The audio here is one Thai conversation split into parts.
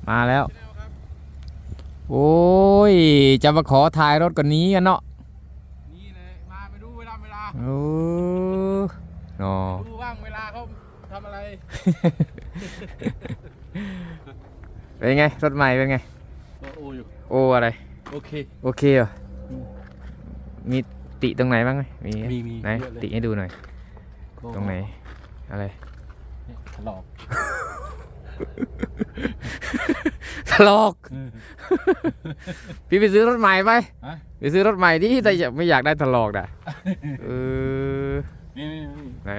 มาแล้วโอ้ยจะมาขอถ่ายรถก่อนนี้กันเนาะนี่เลยมาไปดูเวลาโอ้เนาะดูว่างเวลาเขาทำอะไร เป็นไงรถใหม่เป็นไงโออยู่โอ้อะไรโอเคเหรอมีติตรงไหนบ้างไหมมีไหนติให้ดูหน่อยตรงไหนอะไรถลอกถลอกพี่ไปซื้อรถใหม่ไปไปซื้อรถใหม่ที่แต่ไม่อยากได้ถลอกอ่ะไหน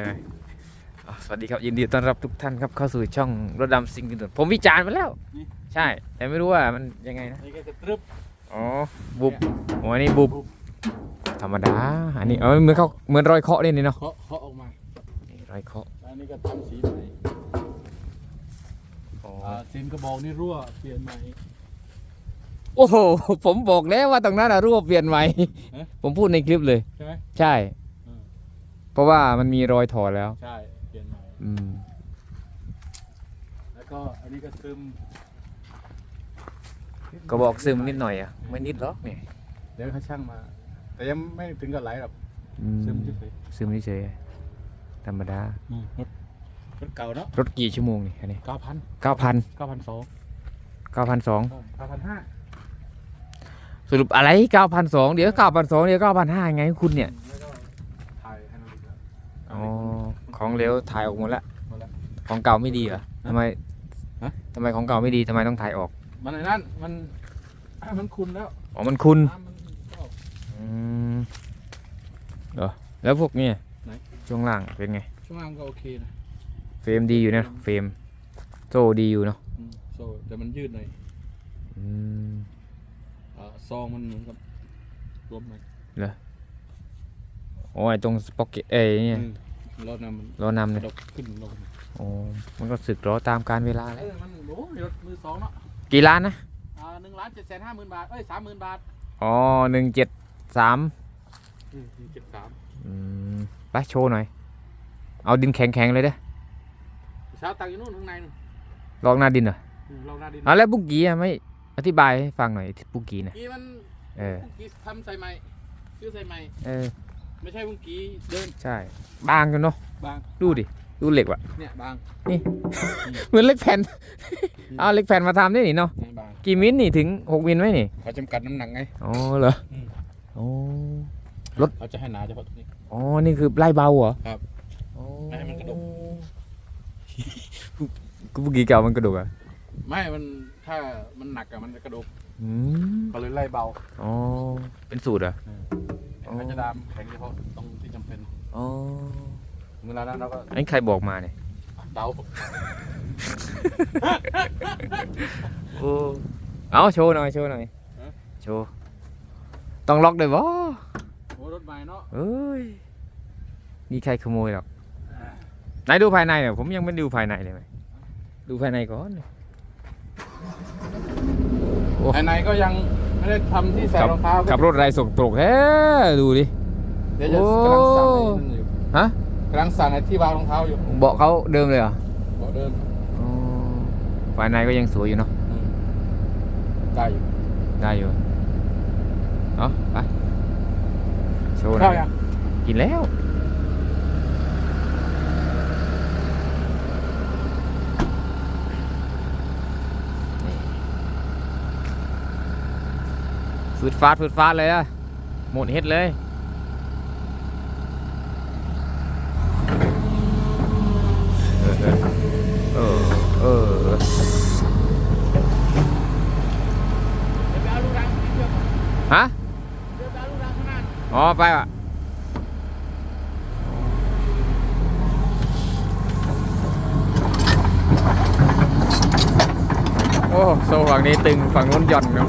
สวัสดีครับยินดีต้อนรับทุกท่านครับเข้าสู่ช่องรถดำซิงค์ผมวิจารณ์ไปแล้วใช่แต่ไม่รู้ว่ามันยังไงนะอ๋อบุบโอ้ยนี่บุบธรรมดาอันนี้เหมือนรอยเคาะนี่เนาะเคาะออกมานี่รอยเคาะอันนี้ก็ทำสีใหม่ซินกระบอกนี่รั่วเปลี่ยนใหม่โอ้โหผมบอกแล้วว่าตรงนั้นรั่วเปลี่ยนใหม่ผมพูดในคลิปเลยใช่ไหมใช่เพราะว่ามันมีรอยถอดแล้วใช่เปลี่ยนใหม่แล้วก็อันนี้ก็ซึมก็บอกซึมนิดหน่อยอ่ะไม่นิดหรอกเนี่ยเดี๋ยวเขาช่างมาแต่ยังไม่ถึงกับไหลหรอกซึมเฉยธรรมดารถเก่าเนาะรถกี่ชั่วโมงนี่อันนี้9,200 สรุปอะไร9,200เดี๋ยว9,200เดี๋ยว9,500ไงคุณเนี่ยถ่ายให้เราดูอ๋อของเหลวถ่ายออกหมดแล้วของเก่าไม่ดีเหรอทำไมของเก่าไม่ดีทำไมต้องถ่ายออกมันในนั้นมันคุนแล้วอ๋อมันคุนเหรอแล้วพวกนี้ช่วงล่างเป็นไงช่วงล่างก็โอเคนะเฟรมดีอยู่นะเฟรมโซ่ดีอยู่เนาะโซ่แต่มันยืดหน่อยซองมันเหมือนกับรวมหน่อยเหรอโอ้ยตรงสป็อกเก็ตเนี่ยล้อนำเลยขึ้นลงโอ้มันก็สึกล้อตามการเวลาแล้วมันโอ้ยรถมือสองเนาะกี่ล้านนะ1,750,000 บาท30,000 บาทอ๋อ173ไปโชว์หน่อยเอาดินแข็งๆเลยเด้อเช้าตักอยู่นู่นข้างในนู่นลอกหน้าดินเหรอลอกหน้าดินแล้วบุกกี้ไม่อธิบายให้ฟังหน่อยบุกกี้นะบุกกี้มันบุกกี้ทำใส่ใหม่ชื่อใส่ใหม่ไม่ใช่บุกกี้เดิมใช่บางกันเนาะบางดูดิดูเหล็กว่ะเนี่ยบางนี่เหมือนเหล็กแผ่นเอาเหล็กแผ่นมาทำได้หนิเนาะกี่มิลนี่ถึง6 มิลไหมนี่เขาจำกัดน้ำหนักไงอ๋อเหรอโอ้รถเขาจะให้หนาเฉพาะตรงนี้อ๋อนี่คือไล่เบาเหรอครับไม่ให้มันกระดกกูบุกกี้เก่ามันกระดกอ่ะไม่มันถ้ามันหนักอะมันจะกระดกเขาเลยไล่เบาอ๋อเป็นสูตรอ่ะมันจะดามแข็งเฉพาะตรงที่จำเป็นอ๋อเวลานั้นเราก็อันนี้ใครบอกมาเนี่ยเดาโอ้เอาโชว์หน่อยโชว์ต้องล็อกด้วยวะโอ้รถใหม่เนาะเอ้ยนี่ใครขโมยหรอกไหนดูภายในเนี่ยผมยังไม่ดูภายในเลยไหมดูภายในก่อนภายในก็ยังไม่ได้ทำที่ใส่รองเท้าขับรถไรสกปรกแท้ดูดิเดี๋ยวจะกำลังสั่งอยู่ฮะกำลังสั่งที่วางรองเท้าอยู่เบาะเขาเดิมเลยเหรอเบาะเดิมภายในก็ยังสวยอยู่เนาะได้อยู่เนาะไปโชว์หน่อยกินแล้วฟืดฟาดเลยอะหมดเฮ็ดเลยฮะอ๋อไปว่ะโอ้โซ่ฝั่งนี้ตึงฝั่งนู้นหย่อนเนาะ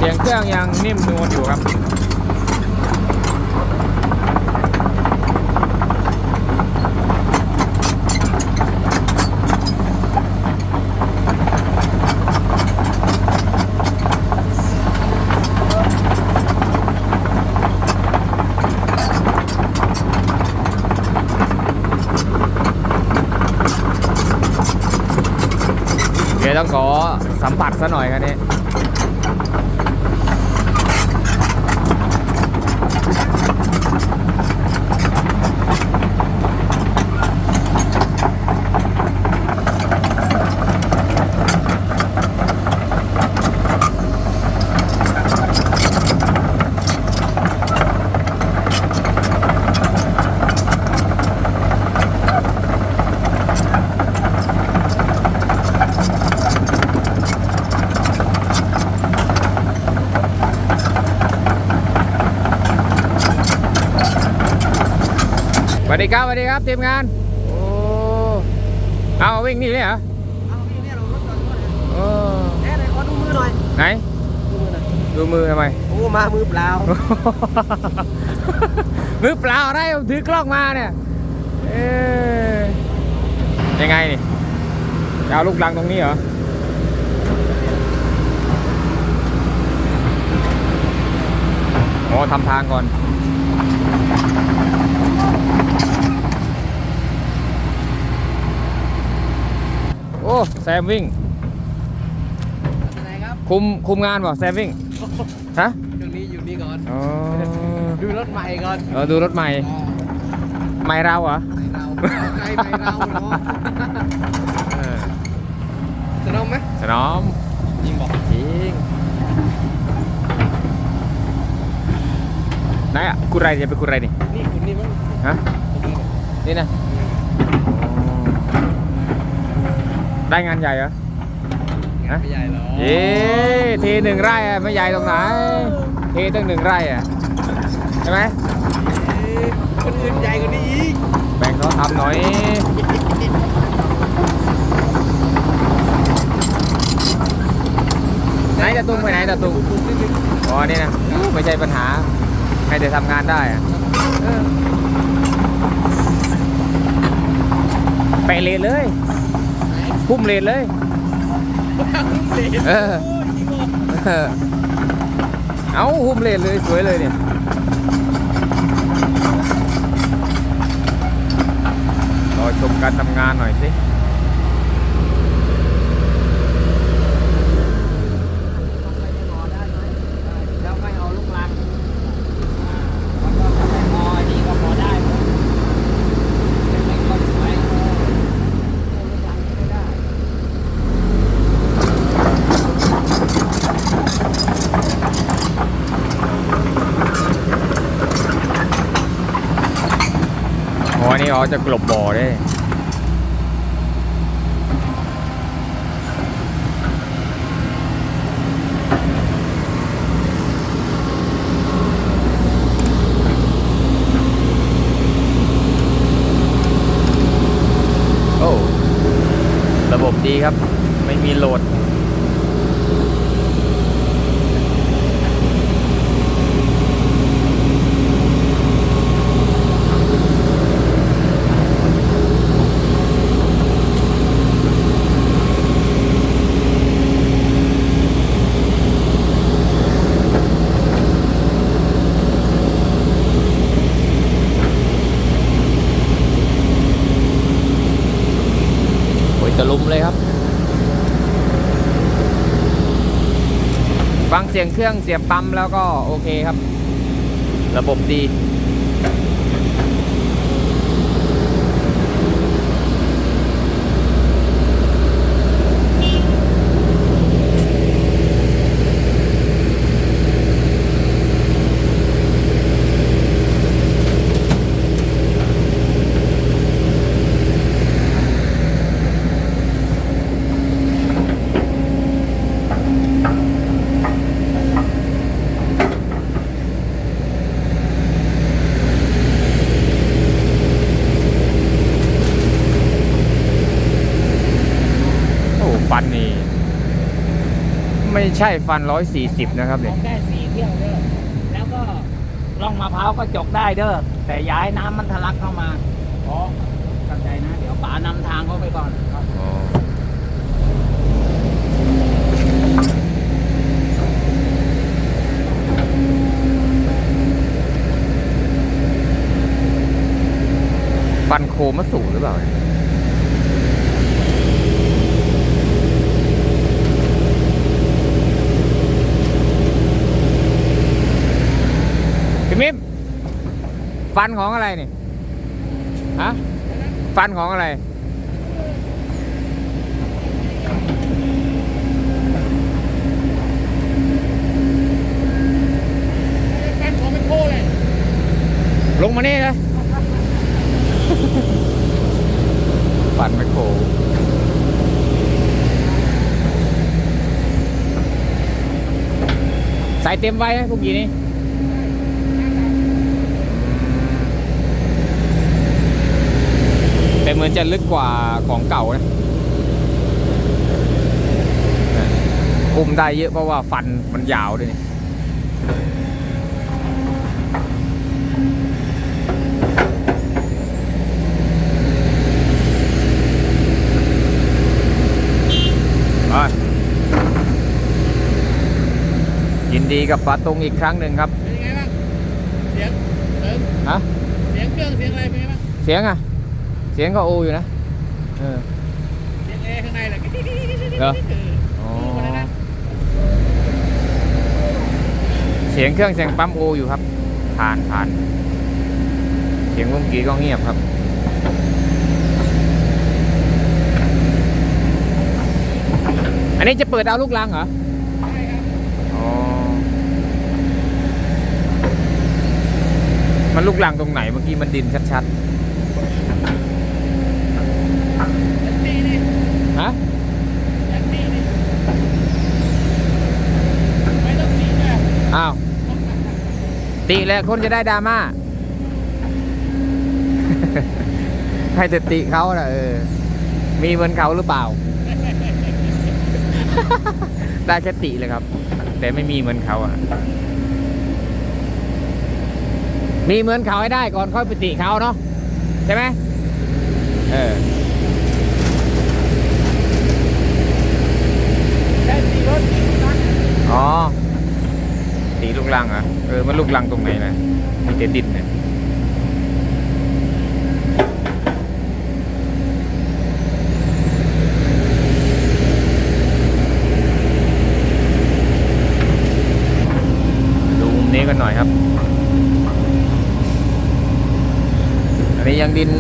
เสียงเครื่องยังนิ่มนวลอยู่ครับ เ ต้องขอสัมผัสซะหน่อยคันนี้สวัสดีครับสวัสดีครับทีมงานโอ้เอาวิ่งนี่เลยเหรอ เอาพี่เนี่ยเรารถจอดด้วย โอ้ ไหนขอดูมือหน่อย ไหน ดูมือหน่อย ดูมือทำไม โอ้มามือเปล่า มือเปล่าอะไรผมถือกล้องมาเนี่ยเอ๊ะยังไงนี่จะเอาลูกรังตรงนี้เหรออ๋อทำทางก่อนโอ้แซมวิ่ง ไหนครับ คุมงานเปล่าแซมวิ่งฮะ ตรงนี้อยู่นี่ก่อน อ๋อ ดูรถใหม่ก่อน ดูรถใหม่ใหม่เราเหรอ เราใกล้ไปเราเนาะ เออ จะน้องไหม สนอม จริงบอก จริงไหนอ่ะกูไรจะไปกูไรนี่ นี่คุณนี่มั้ง ฮะ ตรงนี้ นี่นะได้งานใหญ่เหรอ งานไม่ใหญ่หรอ เย้ทีหนึ่งไร่อะไม่ใหญ่ตรงไหนทีตั้ง1 ไร่อะใช่ไหม คนอื่นใหญ่กว่านี้อีก แบ่งเขาทำหน่อยไหนตะตุงไปไหนตะตุงอ๋อนี่นะไม่ใช่ปัญหาให้เดี๋ยวทำงานได้อะไปเลนเลยพุ่มเลนเลยเออเอาพุ่มเลนเลยสวยเลยเนี่ยรอชมการทำงานหน่อยสิแล้วไม่เอาลูกรังแล้วก็ไม่พอนี่ก็พอได้ไม่ก็ไปลูกรังไม่ได้ อ๋อนี่อ๋อจะกลบบ่อได้โอ้ระบบดีครับไม่มีโหลดจะลุมเลยครับฟังเสียงเครื่องเสียบปั๊มแล้วก็โอเคครับระบบดีฟันนี่ไม่ใช่ฟัน140นะครับเนี่ย แค่4 เที่ยวเด้อแล้วก็ร่องมะพร้าวก็จกได้เด้อแต่ย้ายน้ำมันทะลักเข้ามาอ๋อเข้าใจนะเดี๋ยวป๋านำทางเขาไปก่อนครับ ฟันโคมะสูหรือเปล่า ฟันของอะไรนี่ฮะฟันของอะไรแฟนของเป็นโคเลย ลงมานี่เลยฟันไม่โผล่ใส่เต็มไว้นะพวกกี้นี้แต่เหมือนจะลึกกว่าของเก่านะอุ้มได้เยอะเพราะว่าฟันมันยาวด้วยนี่ยินดีกับปาตุงอีกครั้งหนึ่งครับ เป็นยังไงบ้างเสียงฮะ เสียงเครื่องเสียงอะไรเป็นยังไงบ้าง เสียงอ่ะ เสียงก็โออยู่นะเออ เสียงแอร์ข้างในแหละ เหรอ อ๋อ คนนั้นนะ เสียงเครื่องเสียงปั๊มโออยู่ครับผ่านเสียงเมื่อกี้ก็เงียบครับอันนี้จะเปิดเอาลูกรังเหรอ ใช่ครับ อ๋อมันลูกรังตรงไหนเมื่อกี้มันดินชัด ยันตีนี่ ๆฮะ ยันตีนี่ไม่ต้องตีนะ อ้าวติแล้วคนจะได้ดราม่า ให้แต่ติเขาน่ะมีเหมือนเขาหรือเปล่า ได้แค่ติเลยครับ แต่ไม่มีเหมือนเขาอ่ะ มีเหมือนเขาให้ได้ก่อนค่อยไปติเขาเนาะใช่ไหมแค่ตีรถตีรถนะ อ๋อติลูกลังเหรอ่ะมันลูกลังตรงไหนนะมีแต่ดินเนี่ยดูมุมนี้กันหน่อยครับอันนี้ยังดิน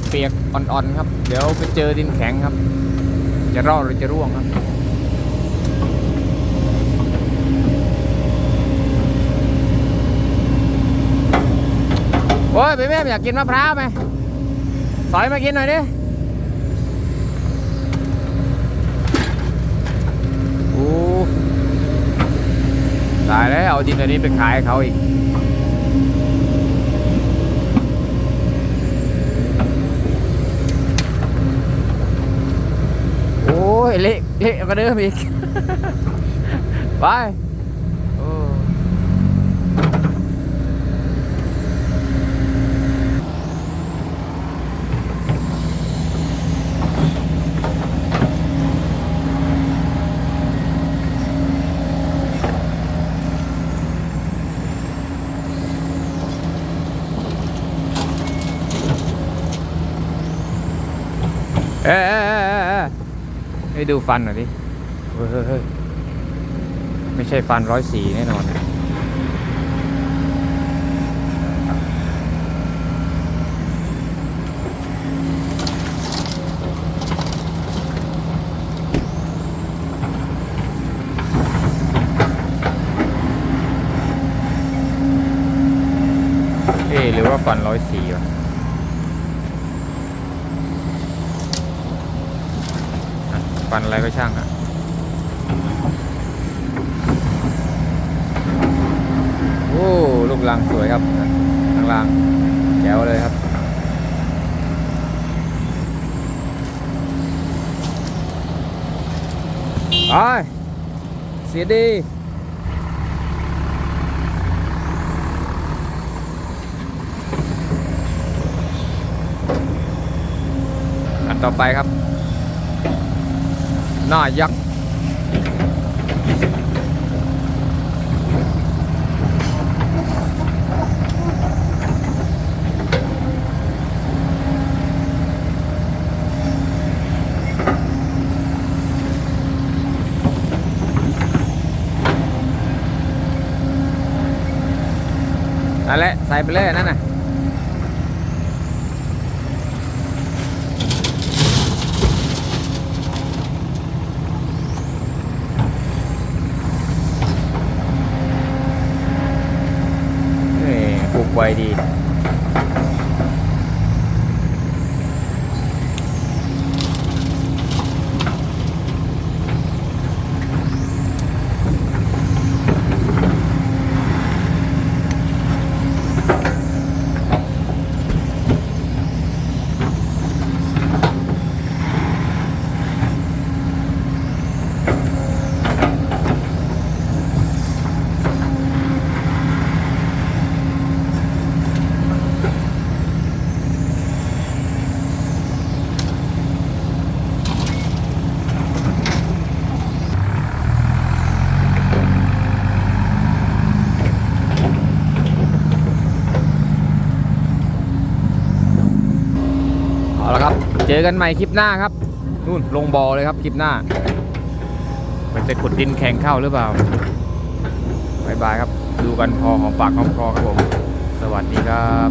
เปียกๆอ่อนๆครับเดี๋ยวไปเจอดินแข็งครับจะรอดหรือจะร่วงครับโอ้ยแม่อยากกินมะพร้าวไหมสอยมากินหน่อยดิโอ้ตายแล้วเอาดินอันนี้ไปขายให้เขาอีกโอ้ยเละกว่าเดิมอีก ไปโอ้ให้ดูฟันหน่อยดิเฮ้ยไม่ใช่ฟัน104แน่นอนหรือว่าฟัน104วะฟันอะไรก็ช่างฮะโอ้ลูกรังสวยครับข้างล่างแจ๋วเลยครับเสียดีอันต่อไปครับหน้ายักษ์ นั่นแหละใส่ไปเลยนั่นน่ะปลูกไวดี เอาละครับเจอกันใหม่คลิปหน้าครับนู่นลงบ่อเลยครับคลิปหน้ามันจะขุดดินแข็งเข้าหรือเปล่าบายบายครับดูกันพอหอมปากหอมคอครับผมสวัสดีครับ